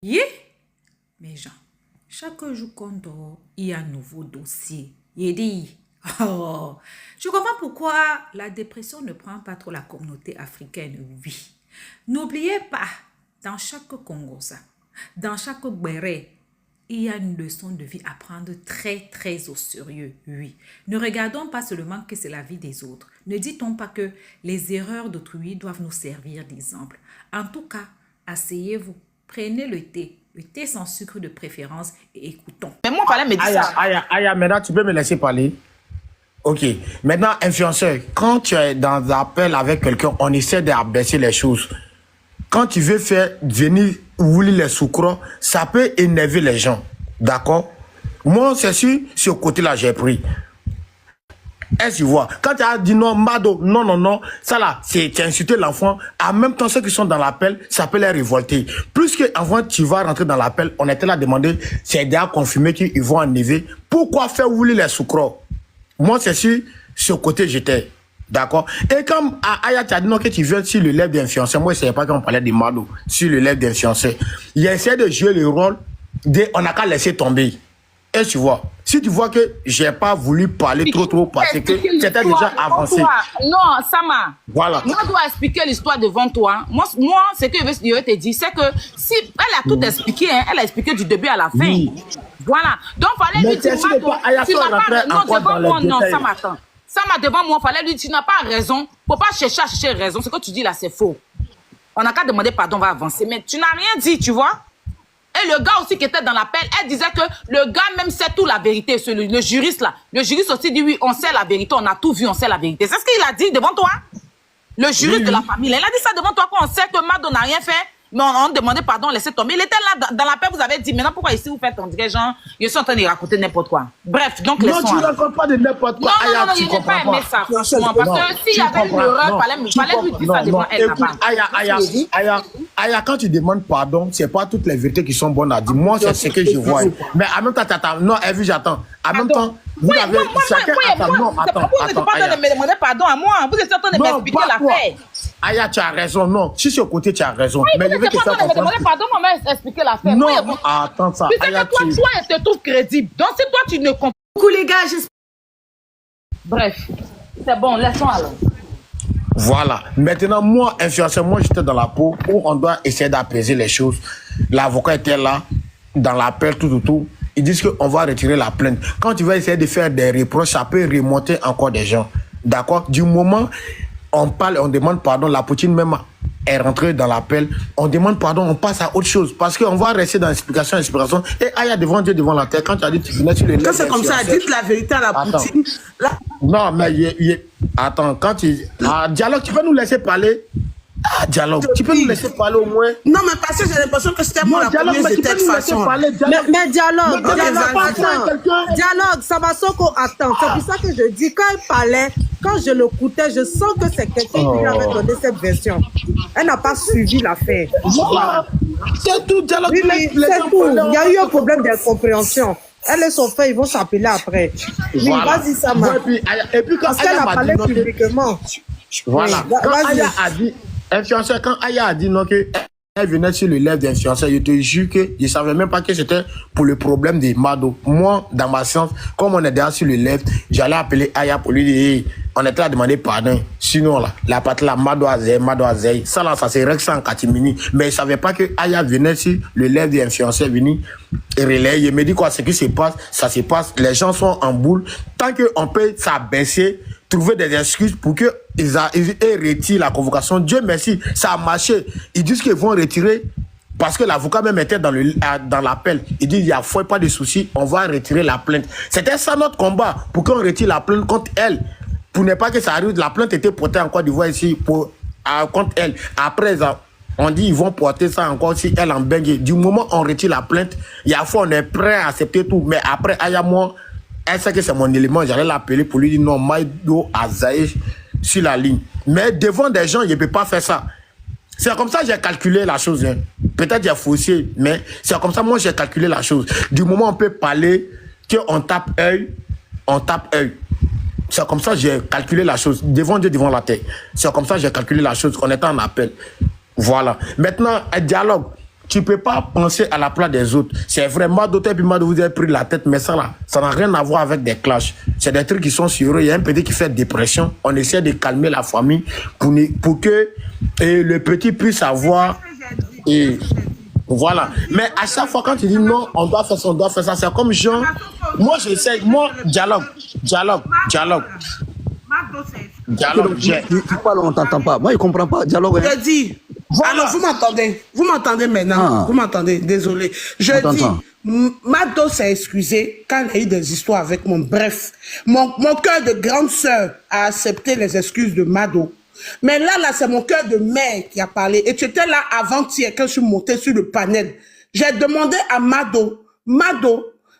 Yeah, mes gens, chaque jour qu'on dort, il y a un nouveau dossier. Il dit, oh, je comprends pourquoi la dépression ne prend pas trop la communauté africaine, oui. N'oubliez pas, dans chaque Congosa, dans chaque Béré, il y a une leçon de vie à prendre très, très au sérieux, oui. Ne regardons pas seulement que c'est la vie des autres. Ne dit-on pas que les erreurs d'autrui doivent nous servir d'exemple. En tout cas, asseyez-vous, prenez le thé sans sucre de préférence et écoutons. Mais moi, fallait me dire ça. Aya, maintenant, tu peux me laisser parler? Ok. Maintenant, influenceur, quand tu es dans un appel avec quelqu'un, on essaie d'abaisser les choses. Quand tu veux faire venir rouler les sucres, ça peut énerver les gens. D'accord? Moi, c'est sûr, ce côté-là, j'ai pris. Est-ce que tu vois? Quand tu as dit non, Mado, non, ça là, c'est insulter l'enfant. En même temps, ceux qui sont dans l'appel, ça peut les révolter. Plus qu'avant, tu vas rentrer dans l'appel, on était là à demander, c'est déjà confirmé qu'ils vont enlever. Pourquoi faire rouler les sucres? Moi, c'est sûr, ce côté, j'étais. D'accord? Et comme Aya, tu as dit non, que tu viens sur le lèvre d'influenceur, moi, je ne savais pas qu'on parlait de Mado, sur le lèvre d'influenceur. Il a essayé de jouer le rôle de on n'a qu'à laisser tomber. Et tu vois, si tu vois que j'ai pas voulu parler trop parce que c'était déjà avancé. Non, Sama. Voilà. Moi, je dois expliquer l'histoire devant toi. Moi, ce que je vais te dire, c'est que si elle a tout expliqué, hein, elle a expliqué du début à la fin. Oui. Voilà. Donc, fallait lui dire, tu n'as pas non, devant moi, non, Sama, attends. Sama, devant moi, fallait lui dire, tu n'as pas raison. Faut pas chercher raison. Ce que tu dis là, c'est faux. On n'a qu'à demander pardon, on va avancer. Mais tu n'as rien dit, tu vois. Et le gars aussi qui était dans l'appel, elle disait que le gars même sait tout la vérité. Le juriste là. Le juriste aussi dit oui, on sait la vérité, on a tout vu, on sait la vérité. C'est ce qu'il a dit devant toi. Le juriste de la famille. Il a dit ça devant toi qu'on sait que Mado n'a rien fait. Mais on demandait pardon, laissez tomber. Il était là dans l'appel, vous avez dit, maintenant pourquoi ici vous faites, on dirait genre, je suis en train de raconter n'importe quoi. Bref, donc laissons. Non, tu ne racontes pas de n'importe quoi. Non, je n'ai pas aimé ça, franchement. Parce que s'il y avait une erreur, il fallait lui dire ça devant elle là-bas. Aya, quand tu demandes pardon, c'est pas toutes les vérités qui sont bonnes à dire. Moi, c'est ce que je vois. Mais en même temps, attends. Non, Evie, j'attends. En même temps, vous avez chacun attend. Non, attends. Vous n'êtes pas en train de me demander pardon à moi. Vous êtes en train de m'expliquer l'affaire. Aya, tu as raison. Non, si sur le côté, tu as raison. Mais vous n'êtes pas en train de me demander pardon, on m'a expliqué l'affaire. Non, attends ça. Tu sais que toi, elle te trouve crédible. Donc, si toi, tu ne comprends pas. Coucou les gars, Bref, c'est bon, laissons alors. Voilà. Maintenant, moi, influenceur, moi, j'étais dans la peau où on doit essayer d'apaiser les choses. L'avocat était là, dans l'appel, tout. Ils disent qu'on va retirer la plainte. Quand tu vas essayer de faire des reproches, ça peut remonter encore des gens. D'accord? Du moment on parle, on demande pardon, la Poutine même est rentrée dans l'appel, on demande pardon, on passe à autre chose. Parce qu'on va rester dans l'explication. Et Aya devant Dieu, devant la terre, quand tu as dit tu venais sur le... Quand c'est comme ça, dites la vérité à la Poutine. Là... Non, mais attends, quand tu... Dialogue, tu peux nous laisser parler? Dialogue, tu peux nous laisser parler au moins? Non, mais parce que j'ai l'impression que c'était moi la première de cette façon. Mais dialogue, dialogue, Sabasoko, attends. C'est pour ça que je dis, quand elle parlait, quand je l'écoutais, je sens que c'est quelqu'un qui lui avait donné cette version. Elle n'a pas suivi l'affaire. C'est tout, dialogue. Oui, mais c'est tout. Il y a eu un problème d'incompréhension. Elle et son frère, ils vont s'appeler après. Oui, voilà. Vas-y, Sama. Et puis quand parce qu'elle a parlé publiquement. Voilà. Quand Aya a dit, influenceur, quand Aya a dit non, qu'elle venait sur le lèvre d'influenceur, je te jure que je ne savais même pas que c'était pour le problème de Mado. Moi, dans ma science, comme on est déjà sur le lèvre, j'allais appeler Aya pour lui dire, hey, on était à demander pardon. Sinon, là, la partie là, Mado Azei. Ça là, ça c'est règle sans catimini. Mais je ne savais pas que Aya venait sur le lèvre d'influenceur, venir relayer. Il me dit quoi, ce qui se passe, ça se passe. Les gens sont en boule. Tant qu'on peut s'abaisser, trouver des excuses pour qu'ils retirent la convocation. Dieu merci, ça a marché. Ils disent qu'ils vont retirer parce que l'avocat même était dans l'appel. Il dit, il n'y a pas de souci, on va retirer la plainte. C'était ça notre combat, pour qu'on retire la plainte contre elle. Pour ne pas que ça arrive, la plainte était portée en Côte d'Ivoire ici contre elle. Après, on dit ils vont porter ça encore si elle en baigne. Du moment où on retire la plainte, il y a fois on est prêt à accepter tout. Mais après, Aya, moi, elle sait que c'est mon élément, j'allais l'appeler pour lui dire non, Mado Azaï sur la ligne. Mais devant des gens, il ne peut pas faire ça. C'est comme ça que j'ai calculé la chose. Hein. Peut-être j'ai faussé, mais c'est comme ça moi j'ai calculé la chose. Du moment où on peut parler qu'on tape œil, on tape œil. C'est comme ça que j'ai calculé la chose. Devant Dieu, devant la terre. C'est comme ça que j'ai calculé la chose. On était en appel. Voilà. Maintenant, un dialogue. tu peux pas penser à la place des autres. C'est vraiment d'autres, puis Mado vous avez pris la tête, mais ça là, ça n'a rien à voir avec des clashs. C'est des trucs qui sont sur eux. Il y a un petit qui fait dépression. On essaie de calmer la famille pour que le petit puisse avoir. Et voilà. Mais à chaque fois, quand tu dis non, on doit faire ça, on doit faire ça, c'est comme genre. Moi, j'essaie. Moi, dialogue. Tu parles, on t'entend pas. Moi, il comprend pas. Dialogue. Je dis. Voilà. Alors, vous m'entendez maintenant. Vous m'entendez, désolé. Je dis, Mado s'est excusé quand il y a eu des histoires avec mon. Bref, mon cœur de grande sœur a accepté les excuses de Mado. Mais là, c'est mon cœur de mère qui a parlé. Et tu étais là avant-hier quand je suis montée sur le panel. J'ai demandé à Mado,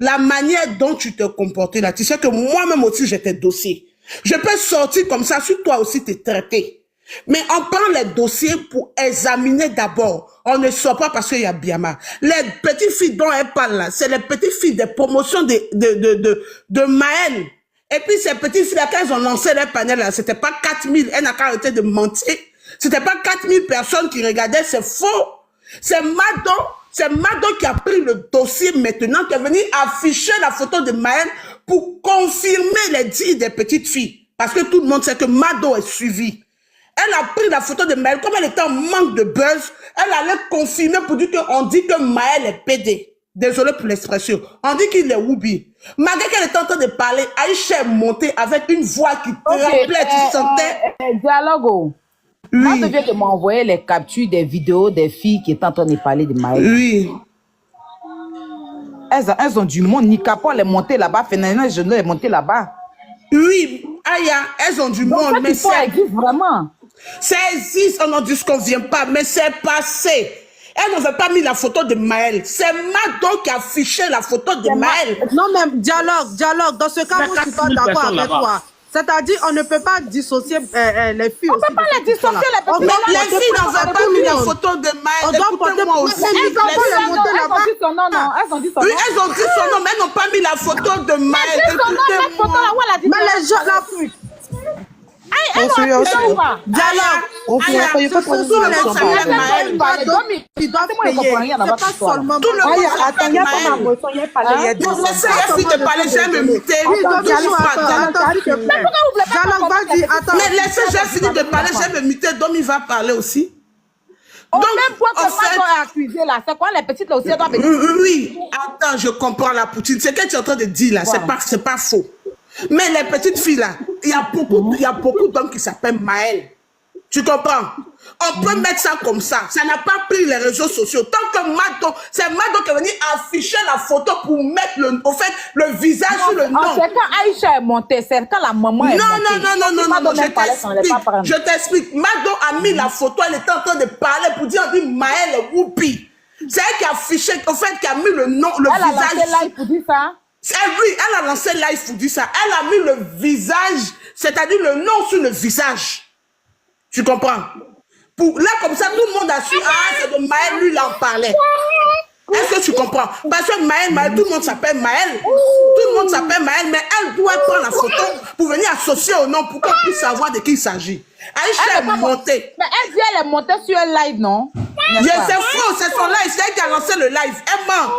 la manière dont tu te comportais là, tu sais que moi-même aussi, j'étais dossier. Je peux sortir comme ça, si toi aussi t'es traité. Mais on prend les dossiers pour examiner d'abord. On ne sort pas parce qu'il y a Biama. Les petites filles dont elle parle là, c'est les petites filles des promotions de Maël. Et puis ces petites filles là, quand elles ont lancé les panels là, c'était pas 4000, elle n'a qu'à arrêter de mentir. C'était pas 4000 personnes qui regardaient, c'est faux. C'est Mado qui a pris le dossier maintenant, qui est venu afficher la photo de Maël pour confirmer les dires des petites filles. Parce que tout le monde sait que Mado est suivi. Elle a pris la photo de Maël, comme elle était en manque de buzz, elle allait confirmer pour dire qu'on dit que Maël est pédé. Désolé pour l'expression. On dit qu'il est Woubi. Malgré qu'elle était en train de parler, Aïcha est montée avec une voix qui tremblait, tu sentais. Dialogue. Oui. Moi, je viens de m'envoyer les captures des vidéos des filles qui étaient en train de parler de Maël. Oui. Elles ont du monde. Nikapo, elle est montée là-bas. Fénana, je l'ai montée là-bas. Oui, Aya, elles ont du monde, mais ça existe vraiment. Ça existe, on n'en dit ce qu'on vient pas, mais c'est passé. Elle n'avait pas mis la photo de Maël. C'est Mado qui a affiché la photo de Maël. Non, mais dialogue. Dans ce cas, moi, je suis pas d'accord avec toi. C'est-à-dire, on ne peut pas dissocier les filles. On ne peut pas les dissocier, les petites. Mais les filles n'avaient pas mis la photo de Maël. Écoutez-moi aussi. Elles ont dit son nom, non. Elles ont dit son nom. Oui, elles ont dit son nom, mais elles n'ont pas mis la photo de Maël. Mais les gens, la pute. Dialogue. Ils doivent payer. C'est pas seulement. Tout le monde s'appelle Maël. Laissez les filles de parler, j'ai me muter. Dialogue, vas-y, attends. Mais laissez, j'ai fini de parler, j'ai me muter, donc il va parler aussi. Donc, même quoi que Mado est accusé là, c'est quoi les petites là aussi? Oui, attends, je comprends la poutine. C'est ce que tu es en train de dire là, c'est pas faux. Mais les petites filles là, il y a beaucoup d'hommes qui s'appellent Maël. Tu comprends? On peut mettre ça comme ça. Ça n'a pas pris les réseaux sociaux. Tant que c'est Mado qui est venu afficher la photo pour mettre le visage sur le nom. C'est quand Aïcha est montée, c'est quand la maman est montée. Non, je t'explique. Mado a mis la photo, elle était en train de parler pour dire, on dit Maël est Whoopi. C'est elle qui a affiché, qui a mis le nom, le visage. Elle a lancé live pour dire ça. Oui, elle a lancé live pour dire ça. Elle a mis le visage, c'est-à-dire le nom sur le visage. Tu comprends? Là, comme ça, tout le monde a su, c'est de Maël, lui, il en parlait. Est-ce que tu comprends? Parce que Maël, tout le monde s'appelle Maël. Tout le monde s'appelle Maël, mais elle doit prendre la photo pour venir associer au nom, pour qu'on puisse savoir de qui il s'agit. Aïcha est montée. Mais elle dit elle est montée sur un live, non? C'est faux, c'est son live. C'est elle qui a lancé le live. Elle ment.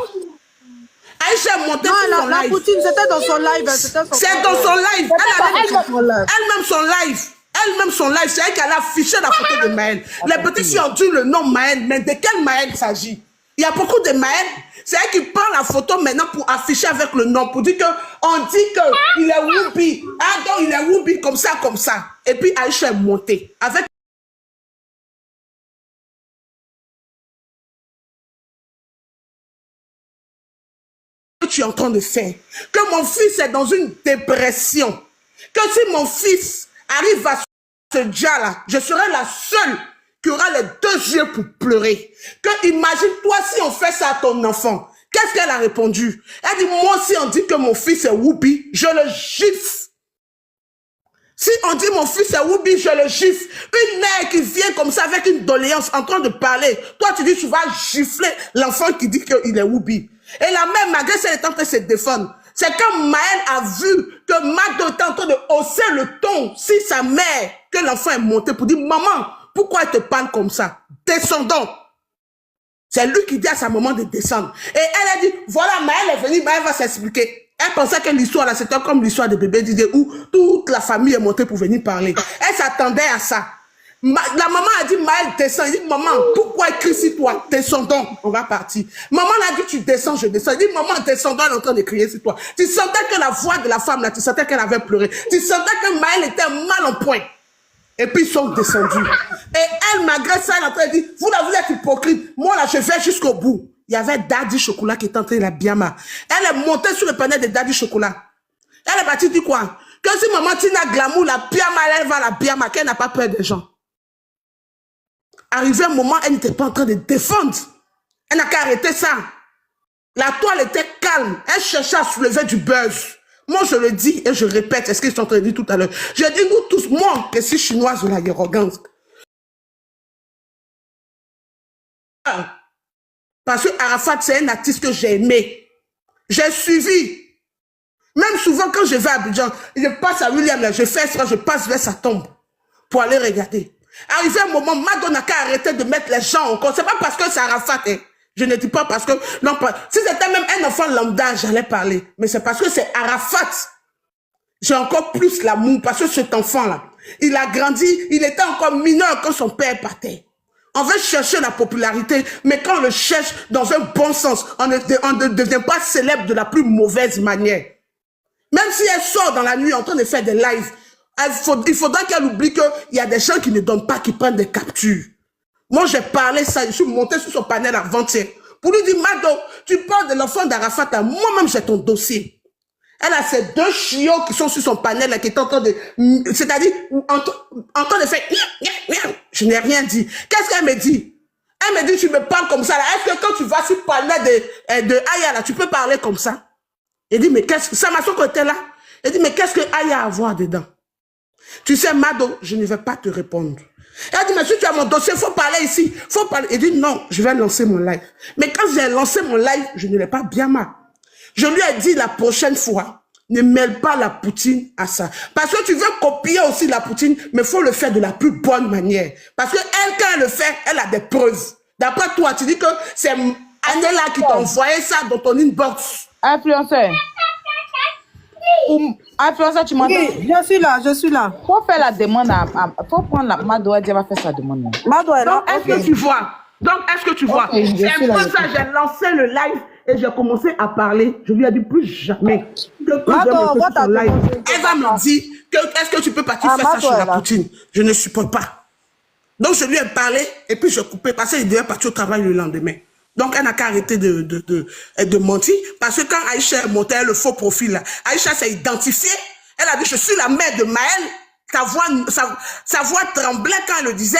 Aïcha est montée sur son live. La poutine, c'était dans son live. C'est dans son live. Elle-même son live, c'est elle qui a affiché la photo de Maël. Les petits filles ont dit le nom Maël, mais de quel Maël il s'agit? Il y a beaucoup de Maël. C'est elle qui prend la photo maintenant pour afficher avec le nom, pour dire qu'on dit qu'il est Whoopi. Ah, donc il est Whoopi comme ça. Et puis Aïcha est montée. Avec ce que tu es en train de faire. Que mon fils est dans une dépression. Que si mon fils arrive à ce dia-là, je serai la seule qui aura les deux yeux pour pleurer. Que imagine-toi si on fait ça à ton enfant. Qu'est-ce qu'elle a répondu? Elle dit, moi si on dit que mon fils est Whoopi, je le gifle. Si on dit mon fils est Whoopi, je le gifle. Une mère qui vient comme ça avec une doléance en train de parler. Toi tu dis tu vas gifler l'enfant qui dit qu'il est Whoopi. Et la mère, malgré ça, elle est en train de se défendre. C'est quand Maël a vu que Mado était en train de hausser le ton sur sa mère, que l'enfant est monté pour dire, maman, pourquoi elle te parle comme ça? Descendons. C'est lui qui dit à sa maman de descendre. Et elle a dit, voilà, Maëlle est venue, Maëlle va s'expliquer. Elle pensait que l'histoire, là, c'était comme l'histoire de bébé Didier, où toute la famille est montée pour venir parler. Elle s'attendait à ça. La maman a dit, Maëlle, descends. Elle dit, maman, pourquoi écris sur toi? Descendons, on va partir. Maman a dit, tu descends, je descends. Elle dit, maman, descendons, elle est en train de crier sur toi. Tu sentais que la voix de la femme, là, tu sentais qu'elle avait pleuré. Tu sentais que Maëlle était mal en point. Et puis ils sont descendus. Et elle, malgré ça, elle est en train de dire, vous là, vous êtes hypocrite. Moi là, je vais jusqu'au bout. Il y avait Daddy Chocolat qui était en train de la Biama. Elle est montée sur le panel de Daddy Chocolat. Elle est partie dire quoi? Que si maman Tina Glamour, la Biama, elle va à la Biama, qu'elle n'a pas peur des gens. Arrivé un moment, elle n'était pas en train de défendre. Elle n'a qu'à arrêter ça. La toile était calme. Elle cherchait à soulever du buzz. Moi, je le dis et je répète, est-ce que je suis en train de dire tout à l'heure? Je dis, nous tous, moi, que si chinoise ou la arrogance. Parce que Arafat, c'est un artiste que j'ai aimé. J'ai suivi. Même souvent, quand je vais à Abidjan, je passe à William, là, je fais ça, je passe vers sa tombe pour aller regarder. Arrivé un moment, Mado n'a qu'à arrêter de mettre les gens en cause. C'est pas parce que c'est Arafat, hein. Je ne dis pas parce que... Non, si c'était même un enfant lambda, j'allais parler. Mais c'est parce que c'est Arafat. J'ai encore plus l'amour parce que cet enfant-là, il a grandi, il était encore mineur quand son père partait. On veut chercher la popularité, mais quand on le cherche dans un bon sens, on ne devient pas célèbre de la plus mauvaise manière. Même si elle sort dans la nuit en train de faire des lives, il faudra qu'elle oublie qu'il y a des gens qui ne donnent pas, qui prennent des captures. Moi, j'ai parlé ça, je suis monté sur son panel avant-hier pour lui dire, Mado, tu parles de l'enfant d'Arafat, moi-même j'ai ton dossier. Elle a ces deux chiots qui sont sur son panel, là, qui est en train de, c'est-à-dire, en train de faire, je n'ai rien dit. Qu'est-ce qu'elle me dit? Elle me dit, tu me parles comme ça, là. Est-ce que quand tu vas sur le panel de Aya, là, tu peux parler comme ça? Elle dit, mais qu'est-ce que, ça m'a son côté là? Elle dit, mais qu'est-ce que Aya a à voir dedans? Tu sais, Mado, je ne vais pas te répondre. Elle dit, mais si tu as mon dossier, il faut parler ici. Faut parler. Elle dit, non, je vais lancer mon live. Mais quand j'ai lancé mon live, je ne l'ai pas bien mal. Je lui ai dit la prochaine fois, ne mêle pas la poutine à ça. Parce que tu veux copier aussi la poutine, mais il faut le faire de la plus bonne manière. Parce que elle, quand elle le fait, elle a des preuves. D'après toi, tu dis que c'est Anela qui t'a envoyé ça dans ton inbox. Influenceur. Influenceur, tu m'entends? Oui, je suis là. Faut faire la demande faut prendre la Mado, elle va faire sa demande. Mado est là. Donc, est-ce que tu vois? Donc, est-ce que tu vois? C'est pour ça que j'ai lancé le live et j'ai commencé à parler. Je lui ai dit plus jamais que quand je vais monter son live, elle va me dire que est-ce que tu peux partir faire ça sur la poutine? Je ne supporte pas. Donc, je lui ai parlé et puis je coupais parce qu'il devait partir au travail le lendemain. Donc, elle n'a qu'à arrêter de mentir. Parce que quand Aïcha montait le faux profil, là, Aïcha s'est identifiée. Elle a dit, je suis la mère de Maëlle. Sa voix tremblait quand elle le disait.